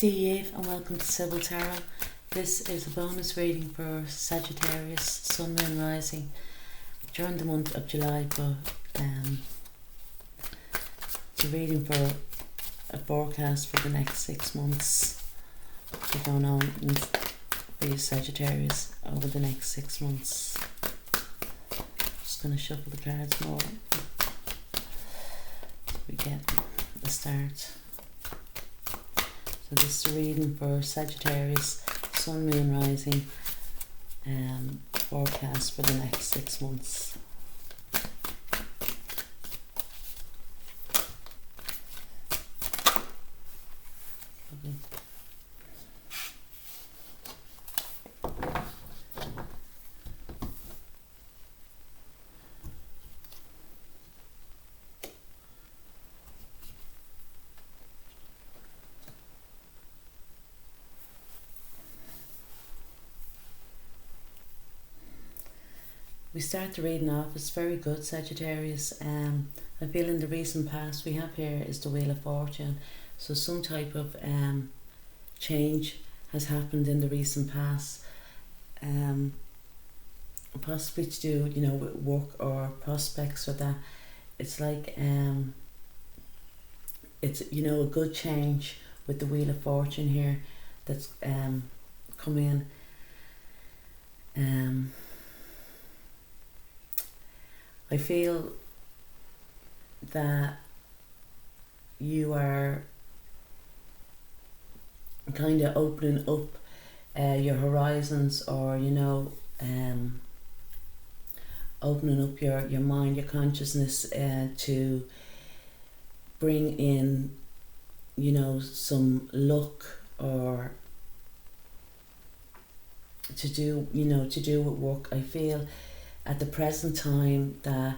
Eve and welcome to Sibyl Tarot. This is a bonus reading for Sagittarius, Sun, Moon, Rising during the month of July, but it's a reading for a forecast for the next 6 months. What's going on for you Sagittarius over the next 6 months. Just going to shuffle the cards more so we get the start. So this is a reading for Sagittarius, Sun, Moon, Rising, forecast for the next 6 months. Lovely. We start the reading off, it's very good Sagittarius. I feel in the recent past we have here is the Wheel of Fortune. So some type of change has happened in the recent past. Possibly to do, with work or prospects or that. It's like, it's, a good change with the Wheel of Fortune here that's come in. I feel that you are kind of opening up your horizons, or opening up your mind, your consciousness to bring in some luck, or to do with work. I feel at the present time that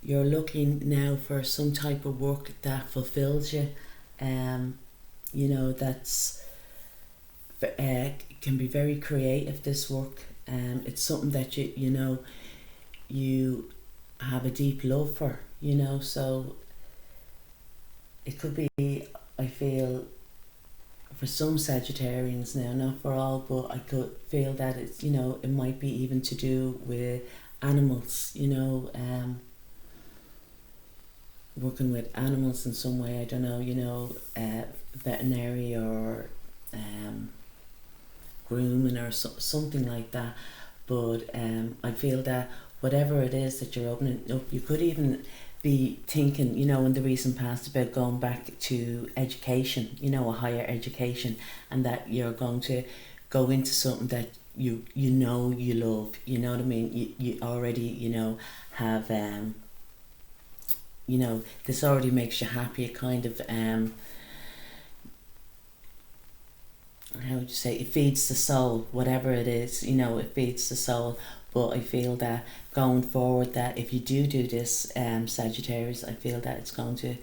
you're looking now for some type of work that fulfills you, that's can be very creative, this work. It's something that you have a deep love for, so it could be, I feel, for some Sagittarians now, not for all, but I could feel that it's, it might be even to do with animals, working with animals in some way. I don't know, veterinary or grooming or something like that. But I feel that whatever it is that you're opening up, you could even be thinking, in the recent past about going back to education, a higher education, and that you're going to go into something that you love, what I mean, you already have this already makes you happy. It kind of how would you say, it feeds the soul, whatever it is, it feeds the soul. But I feel that going forward, that if you do this Sagittarius, I feel that it's going to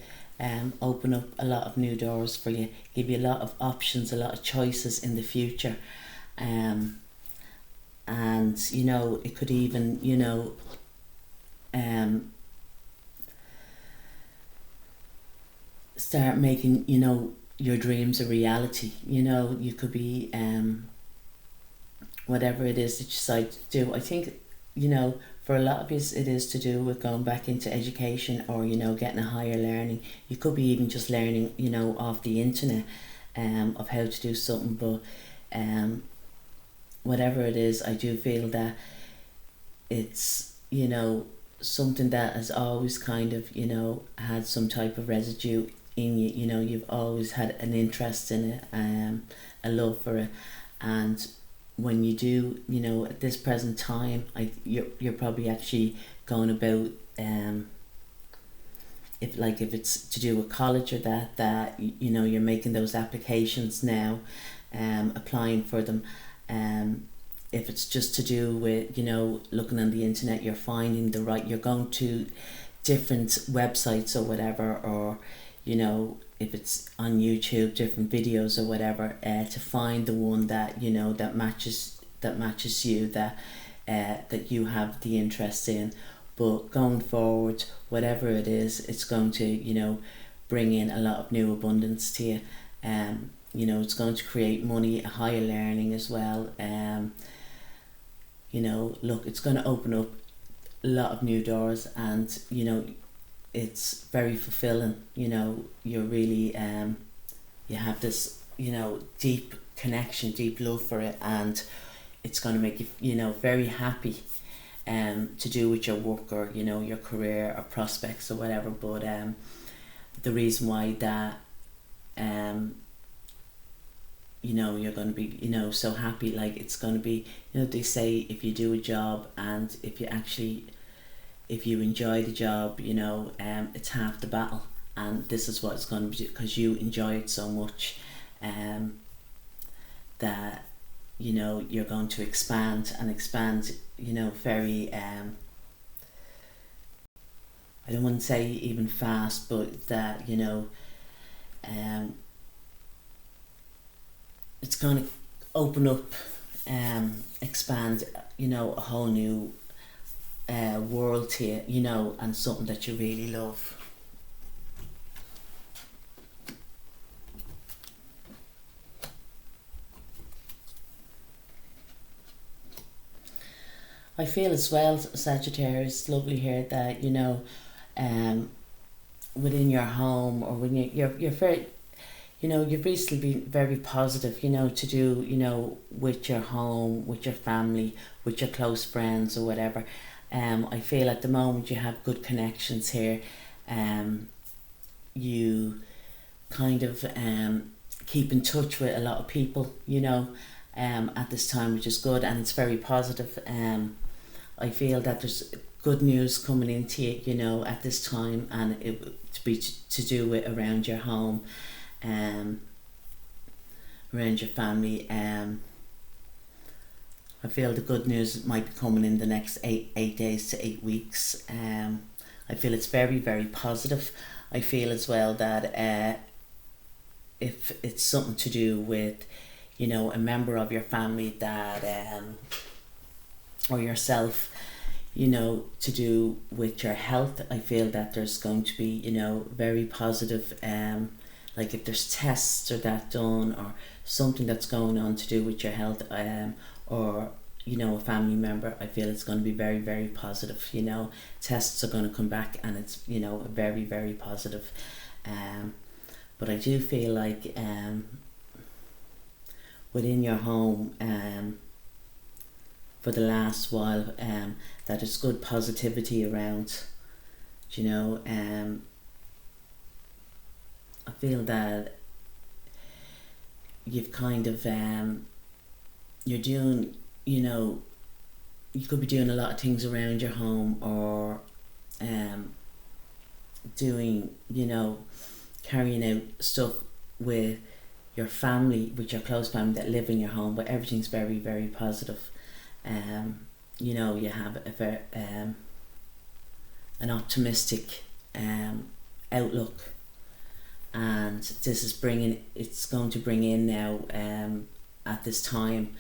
open up a lot of new doors for you, give you a lot of options, a lot of choices in the future. And it could even start making your dreams a reality. You could be whatever it is that you decide to do. I think for a lot of us it is to do with going back into education, or getting a higher learning. You could be even just learning off the internet of how to do something. But whatever it is, I do feel that it's something that has always kind of had some type of residue in you. You've always had an interest in it, a love for it. And when you do, at this present time, you're probably actually going about if it's to do with college or that you're making those applications now, applying for them. If it's just to do with looking on the internet, you're finding you're going to different websites or whatever, or if it's on YouTube, different videos or whatever, to find the one that that matches you, that you have the interest in. But going forward, whatever it is, it's going to bring in a lot of new abundance to you. you know, it's going to create money, a higher learning as well. You know, look, it's going to open up a lot of new doors, and you know, it's very fulfilling. You know, you're really you have this, you know, deep connection, deep love for it, and it's going to make you, you know, very happy to do with your work, or you know, your career or prospects or whatever. But the reason why that you know, you're going to be, you know, so happy, like it's going to be, you know, they say if you do a job and if you enjoy the job, you know, it's half the battle, and this is what it's going to be, because you enjoy it so much that, you know, you're going to expand, you know, very I don't want to say even fast, but that, you know, it's going to open up, expand, you know, a whole new world to you, you know, and something that you really love. I feel as well, Sagittarius, lovely here, that, you know, within your home, or when you're very, you know, you've recently been very positive, you know, to do, you know, with your home, with your family, with your close friends or whatever. I feel at the moment you have good connections here. You kind of keep in touch with a lot of people, you know, at this time, which is good, and it's very positive. I feel that there's good news coming into you, you know, at this time, and it to be to do with around your home, around your family. I feel the good news might be coming in the next 8 days to 8 weeks. I feel it's very, very positive. I feel as well that if it's something to do with, you know, a member of your family that or yourself, you know, to do with your health, I feel that there's going to be, you know, very positive, like if there's tests or that done, or something that's going on to do with your health, or, you know, a family member, I feel it's going to be very, very positive. You know, tests are going to come back, and it's, you know, very, very positive. But I do feel like within your home, for the last while, that there's good positivity around, you know. I feel that you've kind of you're doing, you know, you could be doing a lot of things around your home, or doing, you know, carrying out stuff with your family, with your close family that live in your home, but everything's very, very positive. You know, you have a very an optimistic outlook, and this is it's going to bring in now at this time,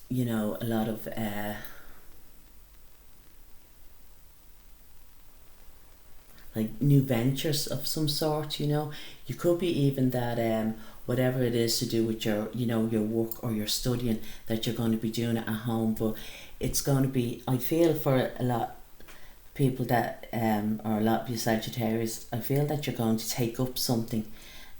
you know, a lot of like new ventures of some sort. You know, you could be even that whatever it is to do with your, you know, your work or your studying, that you're going to be doing it at home, but it's going to be, I feel, for a lot of people that or a lot of you Sagittarius, I feel that you're going to take up something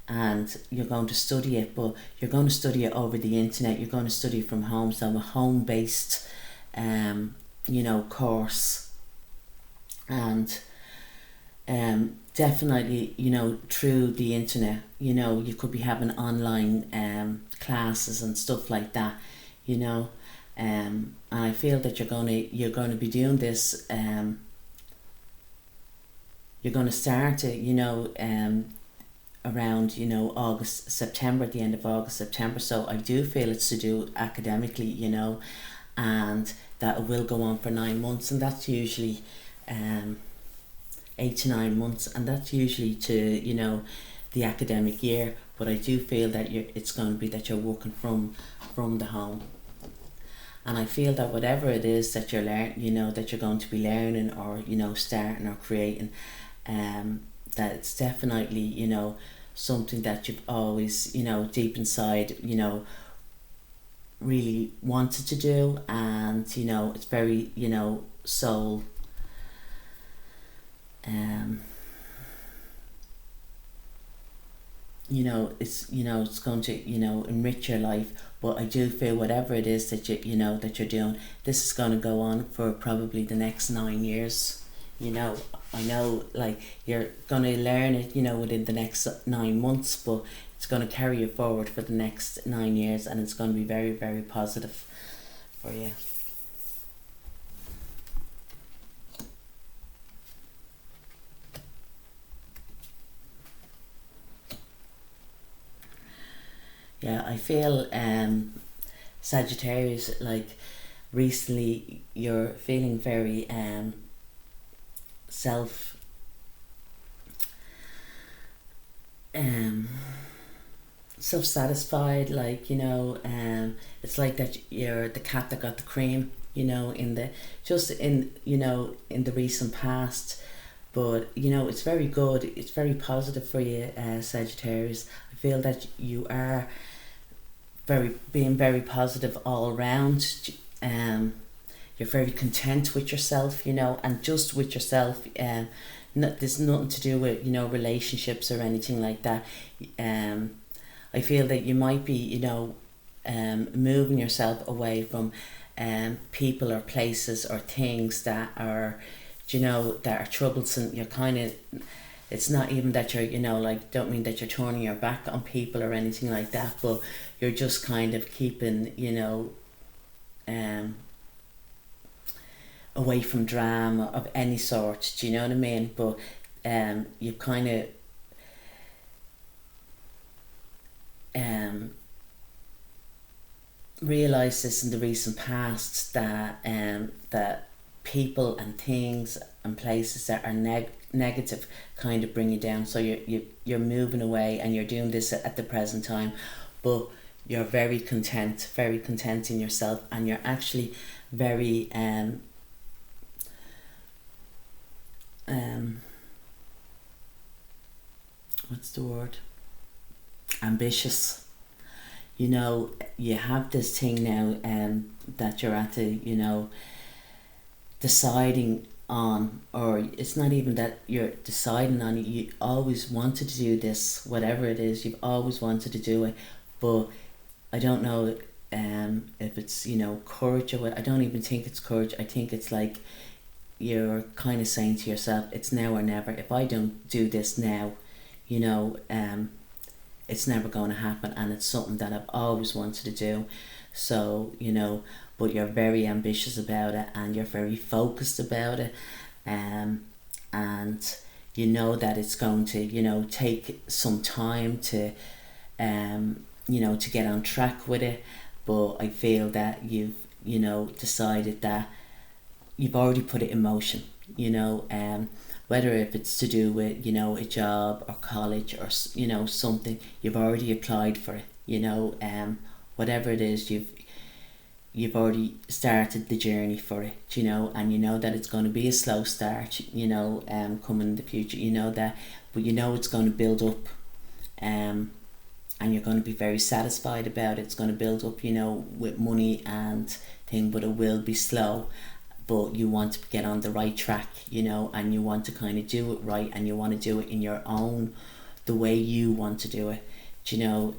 and you're going to study it, but you're going to study it over the internet. You're going to study from home, so a home-based you know, course, and definitely, you know, through the internet, you know, you could be having online classes and stuff like that, you know. And I feel that you're going to be doing this, you're going to start it, you know, around, you know, August, September, at the end of August, September. So I do feel it's to do academically, you know, and that it will go on for 9 months, and that's usually 8 to 9 months, and that's usually to, you know, the academic year. But I do feel that it's going to be that you're working from the home, and I feel that whatever it is that you're you know, that you're going to be learning, or, you know, starting or creating, that it's definitely, you know, something that you've always, you know, deep inside, you know, really wanted to do, and you know, it's very, you know, soul you know, it's, you know, it's going to, you know, enrich your life. But I do feel whatever it is that you know, that you're doing, this is going to go on for probably the next 9 years. You know, I know, like, you're going to learn it, you know, within the next 9 months, but it's going to carry you forward for the next 9 years, and it's going to be very, very positive for you. Yeah, I feel Sagittarius, like, recently you're feeling very self um self-satisfied, like, you know, it's like that you're the cat that got the cream, you know, in the, just in, you know, in the recent past. But you know, it's very good, it's very positive for you, Sagittarius. I feel that you are very, being very positive all around. You're very content with yourself, you know, and just with yourself. There's nothing to do with, you know, relationships or anything like that. I feel that you might be, you know, moving yourself away from people or places or things that are, you know, that are troublesome. You're kind of, it's not even that you're, you know, like, don't mean that you're turning your back on people or anything like that, but you're just kind of keeping, you know, away from drama of any sort. Do you know what I mean? But you've kind of realised this in the recent past, that that people and things and places that are negative kind of bring you down. So you're moving away, and you're doing this at the present time, but you're very content in yourself, and you're actually very what's the word, ambitious. You know, you have this thing now that you're at the, you know, deciding on, or it's not even that you're deciding on it, you always wanted to do this, whatever it is, you've always wanted to do it. But I don't know if it's, you know, courage or what. I don't even think it's courage. I think it's like you're kind of saying to yourself, it's now or never. If I don't do this now, you know, it's never going to happen, and it's something that I've always wanted to do. So, you know, but you're very ambitious about it, and you're very focused about it, and you know that it's going to, you know, take some time to you know, to get on track with it. But I feel that you've, you know, decided that you've already put it in motion, you know, whether if it's to do with, you know, a job or college or, you know, something, you've already applied for it, you know, whatever it is, you've already started the journey for it, you know, and you know that it's going to be a slow start, you know, coming in the future, you know that, but you know it's going to build up, and you're going to be very satisfied about it. It's going to build up, you know, with money and thing, but it will be slow. But you want to get on the right track, you know, and you want to kind of do it right, and you want to do it in your own, the way you want to do it, you know.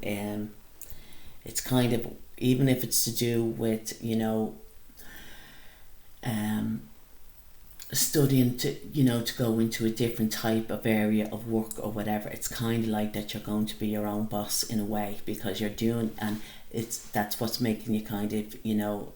It's kind of, even if it's to do with, you know, studying to, you know, to go into a different type of area of work or whatever, it's kind of like that you're going to be your own boss in a way, because you're doing, and that's what's making you kind of, you know,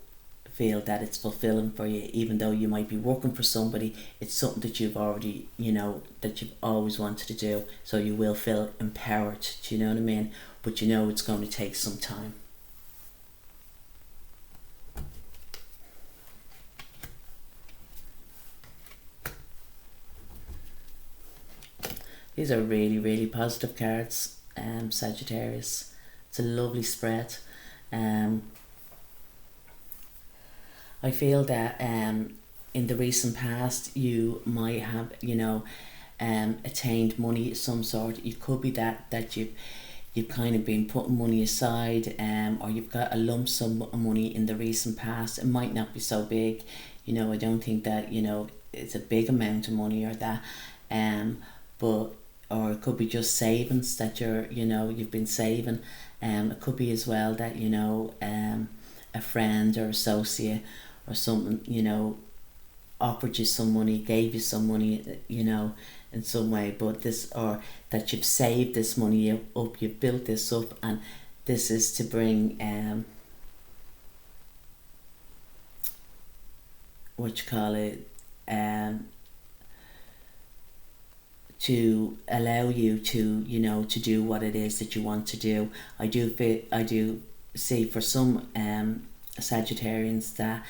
feel that it's fulfilling for you. Even though you might be working for somebody, it's something that you've already, you know, that you've always wanted to do, so you will feel empowered. Do you know what I mean? But you know it's going to take some time. These are really, really positive cards, Sagittarius. It's a lovely spread. I feel that in the recent past you might have, you know, attained money of some sort. It could be that you've kind of been putting money aside, or you've got a lump sum of money in the recent past. It might not be so big, I don't think that, it's a big amount of money or that, but, or it could be just savings that you've been saving. It could be as well that, a friend or associate or something, offered you some money, gave you some money, in some way, but this, or that you've saved this money up, you've built this up, and this is to bring to allow you to to do what it is that you want to do. I do see for some Sagittarians that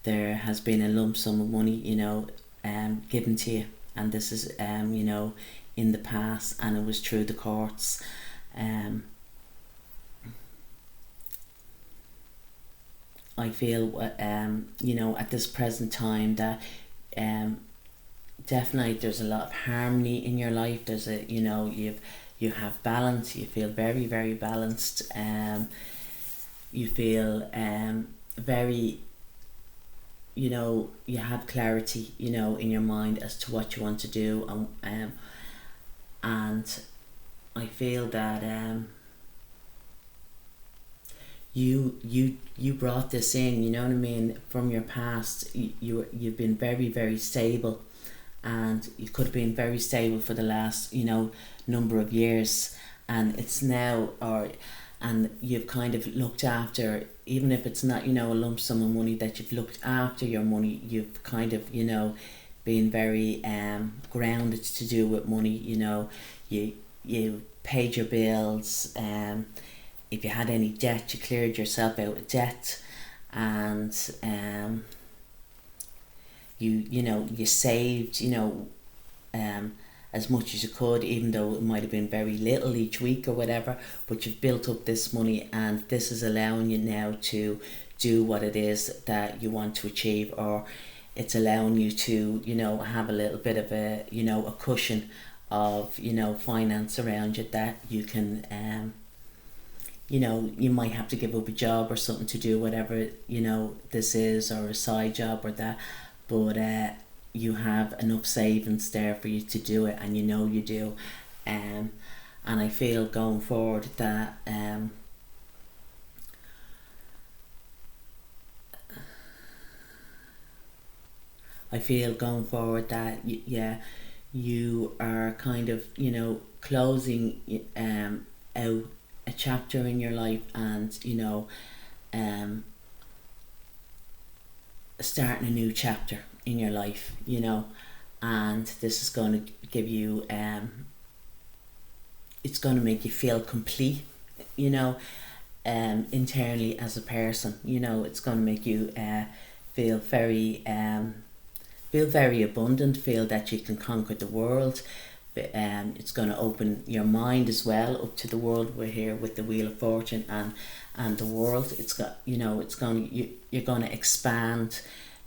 there has been a lump sum of money given to you, and this is in the past, and it was through the courts. I feel at this present time that definitely there's a lot of harmony in your life. There's a you have balance. You feel very, very balanced. You feel very, you have clarity, in your mind as to what you want to do, and I feel that you brought this in, you know what I mean, from your past. You've been very, very stable, and you could have been very stable for the last number of years, and it's now, and you've kind of looked after, even if it's not a lump sum of money, that you've looked after your money. You've kind of been very grounded to do with money. You paid your bills. If you had any debt, you cleared yourself out of debt, and you saved as much as you could, even though it might have been very little each week or whatever, but you've built up this money, and this is allowing you now to do what it is that you want to achieve, or it's allowing you to have a little bit of a a cushion of finance around you, that you can you might have to give up a job or something to do whatever this is, or a side job or that, but you have enough savings there for you to do it, and you do, and I feel going forward that you are kind of closing out a chapter in your life, and starting a new chapter in your life, and this is going to give you it's going to make you feel complete, internally as a person. It's going to make you feel very abundant, feel that you can conquer the world. It's going to open your mind as well up to the world. We're here with the Wheel of Fortune and the world. It's got you're going to expand.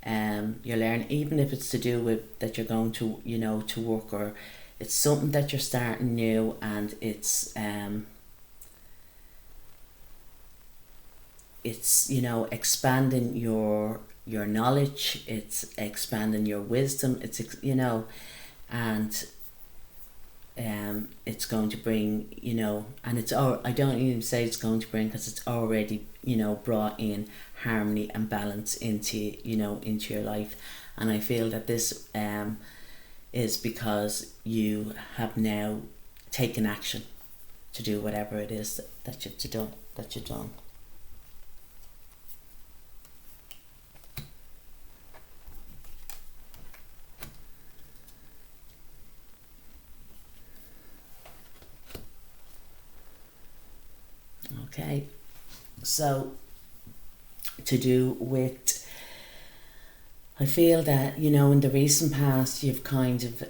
You learn, even if it's to do with that you're going to to work, or it's something that you're starting new, and it's expanding your knowledge, it's expanding your wisdom, it's and it's going to bring and it's I don't even say it's going to bring, because it's already brought in harmony and balance into into your life. And I feel that this is because you have now taken action to do whatever it is that you've done. Okay, so to do with, I feel that in the recent past you've kind of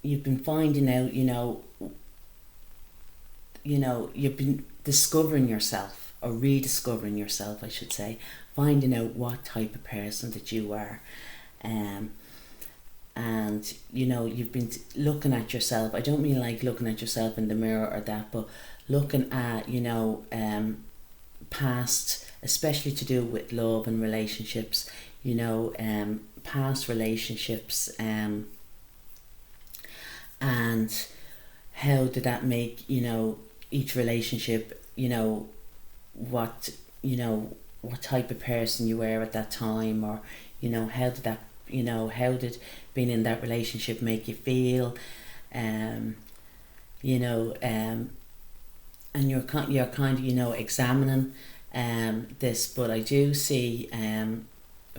you've been finding out you've been discovering yourself, or rediscovering yourself, I should say, finding out what type of person that you are. And you know, you've been looking at yourself. I don't mean like looking at yourself in the mirror or that, but looking at, you know, past, especially to do with love and relationships, you know, past relationships, and how did that make, you know, each relationship, you know, what type of person you were at that time, or, you know, how did that, you know, how did being in that relationship make you feel, you know, and you're kind of, you know, examining this. But I do see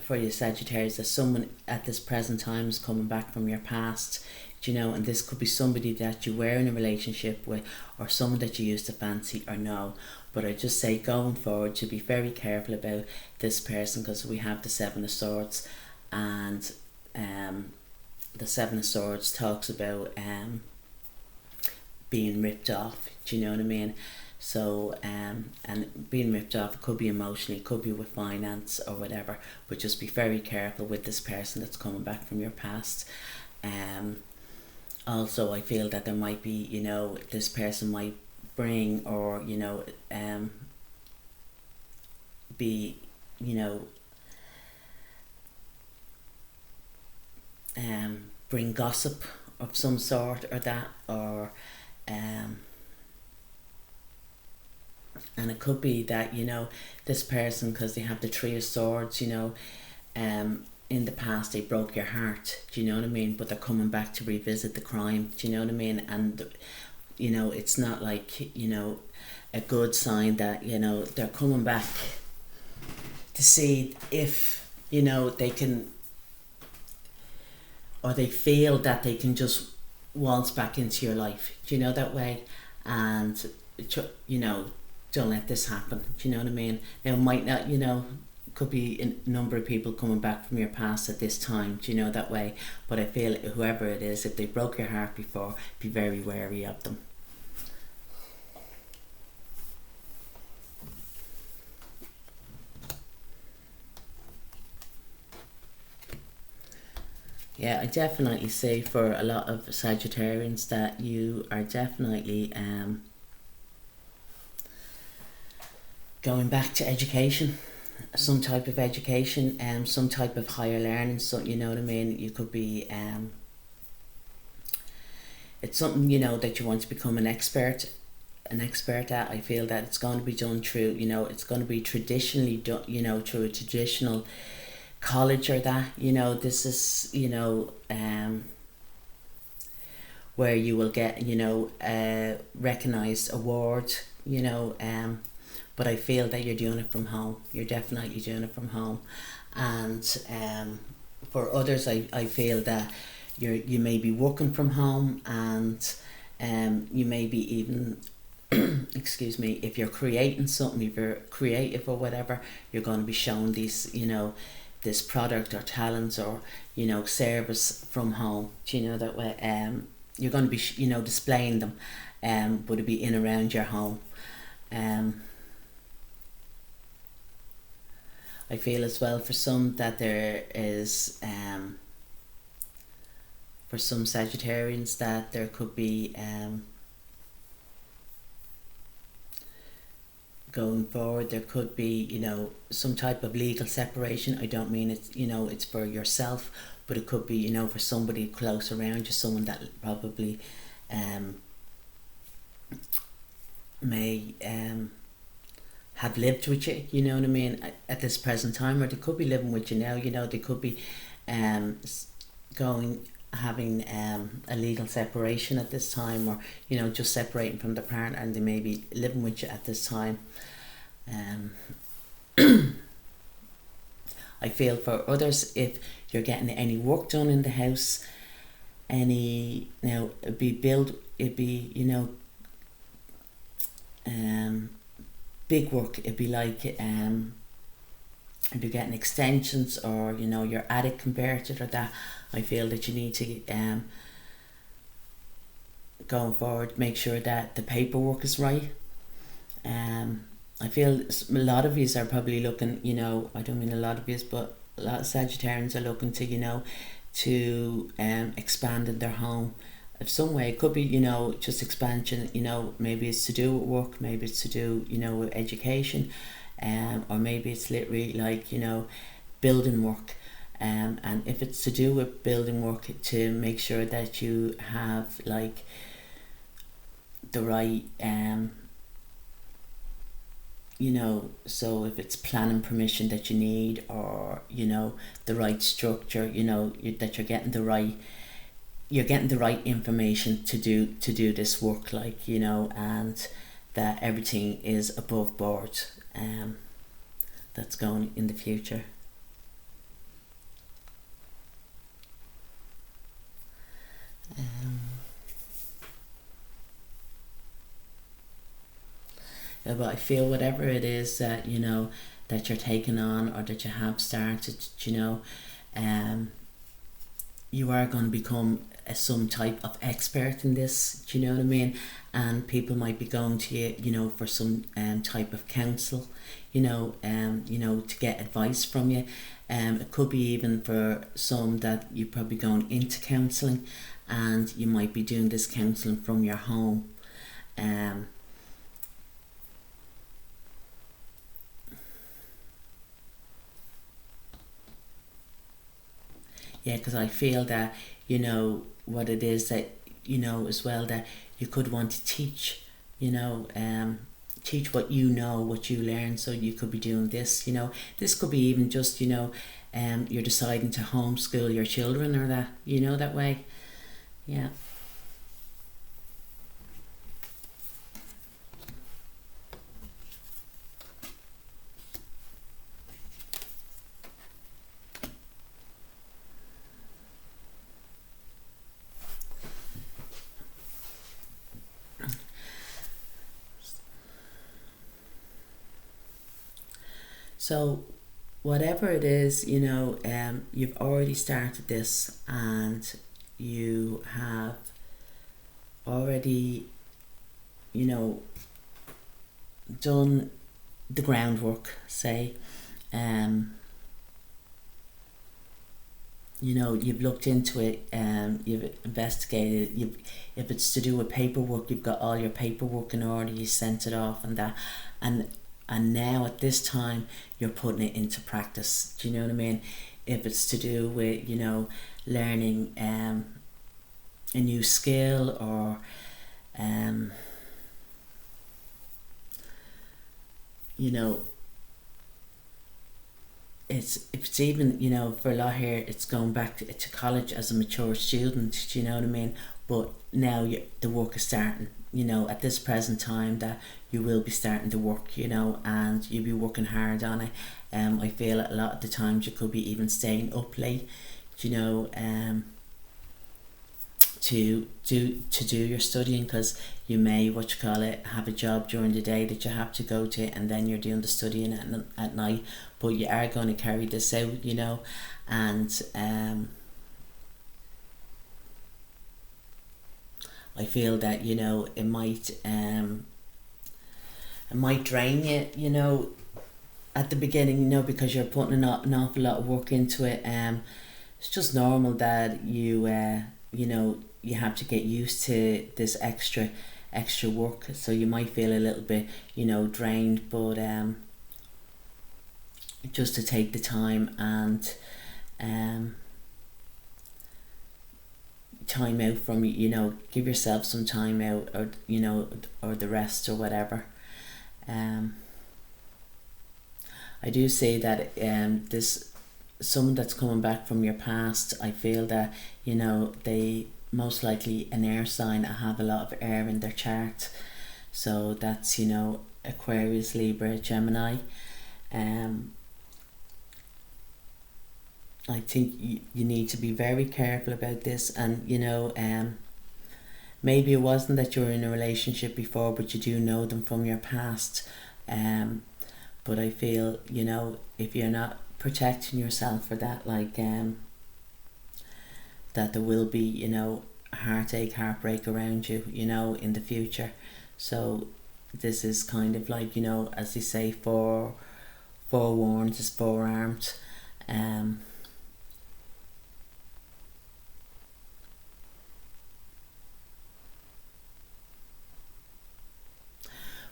for you Sagittarius that someone at this present time is coming back from your past, you know, and this could be somebody that you were in a relationship with, or someone that you used to fancy or know. But I just say going forward to be very careful about this person, because we have the Seven of Swords, and the Seven of Swords talks about being ripped off. Do you know what I mean? So and being ripped off, it could be emotionally, it could be with finance or whatever, but just be very careful with this person that's coming back from your past. Also, I feel that there might be, you know, this person might bring, or, you know, be, you know, bring gossip of some sort or that, or and it could be that, you know, this person, because they have the Three of Swords, you know, in the past they broke your heart, do you know what I mean, but they're coming back to revisit the crime, do you know what I mean, and, you know, it's not like, you know, a good sign that, you know, they're coming back to see if, you know, they can, or they feel that they can just waltz back into your life, do you know, that way, and, you know, don't let this happen, do you know what I mean. Now, it might not, you know, could be a number of people coming back from your past at this time, do you know, that way, but I feel whoever it is, if they broke your heart before, be very wary of them. Yeah, I definitely say for a lot of Sagittarians that you are definitely going back to education, some type of education, some type of higher learning. So, you know what I mean, you could be it's something, you know, that you want to become an expert at. I feel that it's going to be done through, you know, it's going to be traditionally done, you know, through a traditional college or that, you know. This is, you know, where you will get, you know, a recognized award, you know, but I feel that you're doing it from home. You're definitely doing it from home. And for others, I feel that you may be working from home, and you may be even excuse me, if you're creating something, if you're creative or whatever, you're going to be shown these, you know, this product or talents or, you know, service from home, do you know, that way. You're going to be, you know, displaying them, but it'll be in around your home. I feel as well for some that there is, for some Sagittarians, that there could be, going forward, there could be, you know, some type of legal separation. I don't mean it's, you know, it's for yourself, but it could be, you know, for somebody close around you, someone that probably may have lived with you, you know what I mean, at this present time, or they could be living with you now, you know, they could be having a legal separation at this time, or, you know, just separating from the partner, and they may be living with you at this time. I feel for others, if you're getting any work done in the house, you know, it'd be, you know, big work. It'd be like if you're getting extensions, or, you know, your attic converted or that, I feel that you need to going forward make sure that the paperwork is right, I feel a lot of yous are probably looking, you know, I don't mean a lot of yous, but a lot of Sagittarians are looking to, you know, to expand in their home of some way. It could be, you know, just expansion, you know, maybe it's to do with work, maybe it's to do, you know, with education, or maybe it's literally like, you know, building work. And if it's to do with building work, to make sure that you have like the right you know, so if it's planning permission that you need, or you know, the right structure, you know, that you're getting the right, you're getting the right information to do this work, like, you know, and that everything is above board, that's going in the future. Yeah, but I feel whatever it is that, you know, that you're taking on or that you have started, you know, you are going to become some type of expert in this. Do you know what I mean? And people might be going to you, you know, for some type of counsel, you know, to get advice from you. It could be even for some that you're probably going into counselling, and you might be doing this counselling from your home. Yeah, because I feel that, you know, what it is that, you know, as well, that you could want to teach, you know, teach what you know, what you learn. So you could be doing this, you know, this could be even just, you know, you're deciding to homeschool your children, or that, you know, that way. Yeah. So whatever it is, you know, you've already started this, and you have already, you know, done the groundwork, say. um you know, you've looked into it, you've investigated, you've, if it's to do with paperwork, you've got all your paperwork in order, you sent it off and that, and now at this time you're putting it into practice. Do you know what I mean? If it's to do with, you know, learning a new skill, or you know, it's, if it's even, you know, for a lot here, it's going back to college as a mature student. Do you know what I mean? But now the work is starting, you know, at this present time, that you will be starting to work, you know, and you'll be working hard on it. I feel a lot of the times you could be even staying up late, you know, to do your studying, because you may, what you call it, have a job during the day that you have to go to, and then you're doing the studying at night. But you are going to carry this out, you know, and I feel that, you know, it might drain you, you know, at the beginning, you know, because you're putting an awful lot of work into it. It's just normal that you know, you have to get used to this extra work, so you might feel a little bit, you know, drained. But just to take the time and time out from, you know, give yourself some time out, or you know, or the rest, or whatever. I do say that this, someone that's coming back from your past, I feel that, you know, they most likely an air sign, and have a lot of air in their chart. So that's, you know, Aquarius, Libra, Gemini. I think you need to be very careful about this. And you know, maybe it wasn't that you were in a relationship before, but you do know them from your past. But I feel, you know, if you're not protecting yourself for that, like that there will be, you know, heartache, heartbreak around you, you know, in the future. So this is kind of like, you know, as they say, forewarned is forearmed.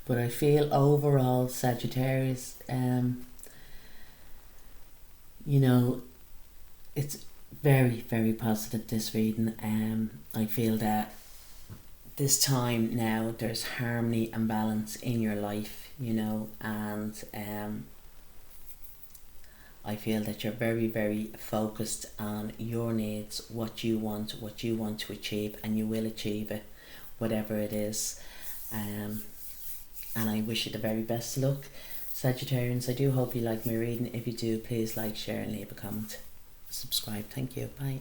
But I feel overall, Sagittarius, you know, it's very, very positive, this reading. I feel that this time now there's harmony and balance in your life, you know, and I feel that you're very, very focused on your needs, what you want to achieve, and you will achieve it, whatever it is. And I wish you the very best of luck, Sagittarians. I do hope you like my reading. If you do, please like, share and leave a comment. Subscribe. Thank you. Bye.